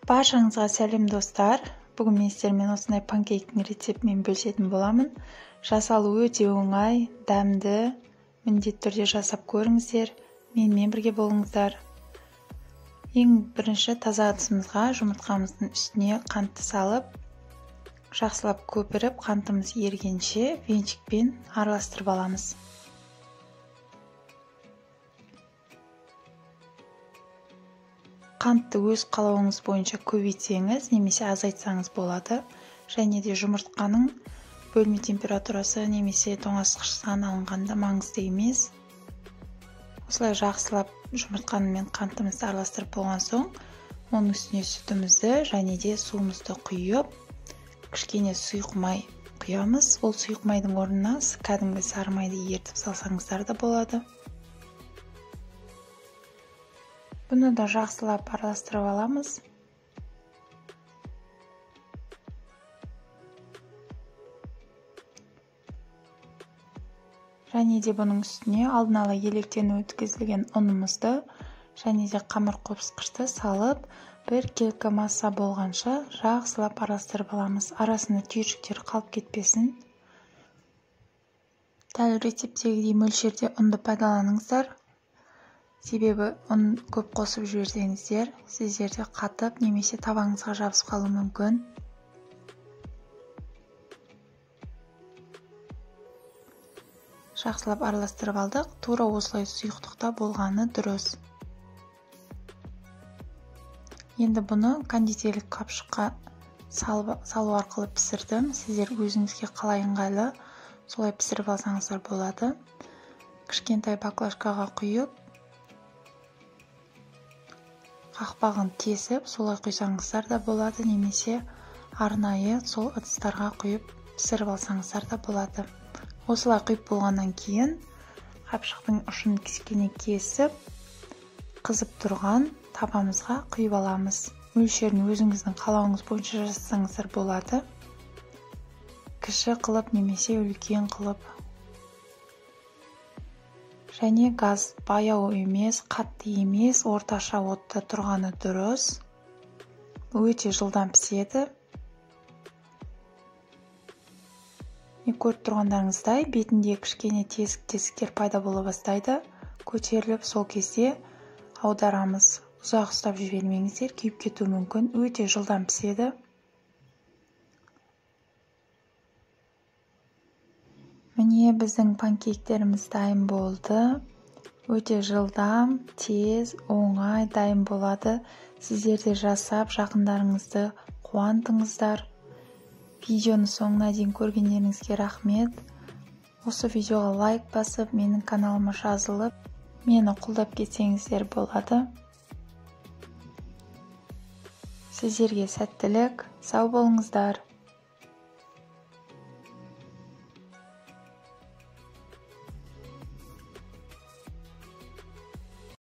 Баршаңызға сәлем достар. Бүгін мен сіздермен осындай панкейктің рецептімен бөлісетін боламын. Жасалу өте оңай, дәмді. Міндетті түрде жасап көріңіздер. Менімен бірге болыңыздар. Ең бірінші таза ыдысымызға жұмыртқамыздың үстіне қантты салып, жақсылап көпіріп, қантымыз ергенше венчикпен араластырып аламыз. Қантты өз қалауыңыз бойынша көбейтсеңіз немесе азайтсаңыз болады. Және де жұмыртқаның бөлме температурасы немесе тоңазытқыштан алынғанда маңызды емес. Осылай жақсылап жұмыртқаны мен қантымызды араластырып болған соң, оның үстіне сүтімізді және де суымызды құйып, кішкене сұйық май құямыз. Ол сұйық майдың орнына кәдімгі сары майды ертіп салсаңыздар да болады. Бұны да жақсылап араластырып аламыз. Және де бұның үстіне алдын ала електен өткізілген ұнымызды және де қамыр қопсқышты салып, бір келкі масса болғанша жақсылап араластырып аламыз. Арасында түйіршіктер қалып кетпесін. Дәл рецептегідей мөлшерде ұнды пайдаланыңыздар. Себебі ұн көп қосып жіберсеңіздер, сіздерде қатып немесе табаныңызға жабысып қалуы мүмкін. Жақсылап араластырып алдық. Тура осылай сұйықтықта болғаны дұрыс. Енді бұны кондитерлік қапшыққа салу арқылы пісірдім. Сіздер өзіңізге қалай ыңғайлы солай пісіріп алсаңыздар болады. Кішкентай баклажкаға құйып, қақпағын тесіп, солай құйсаңыздар да болады, немесе арнайы сол ыдыстарға құйып пісіріп алсаңыздар да болады. Осылай құйып болғаннан кейін қапшықтың ұшын кішкене кесіп, қызып тұрған табамызға құйып аламыз. Мөлшерін өзіңіздің қалауыңыз бойынша жасасаңыздар болады. Кіші қылып немесе үлкен қылып. Және газ баяу емес, қатты емес, орташа отта тұрғаны дұрыс. Өте жылдам піседі. Көріп тұрғандарыңыздай, бетінде кішкене тесіктер пайда бола бастайды. Көтеріліп, сол кезде аударамыз. Ұзақ ұстап жібермеңіздер, күйіп кетуі мүмкін. Өте жылдам піседі. Міне біздің панкейктеріміз дайын болды. Өте жылдам, тез, оңай дайын болады. Сіздер де жасап, жақындарыңызды қуантыңыздар. Видеоны соңына дейін көргендеріңізге рахмет. Осы видеоға лайк басып, менің каналыма жазылып, мені қолдап кетсеңіздер болады. Сіздерге сәттілік, сау болыңыздар.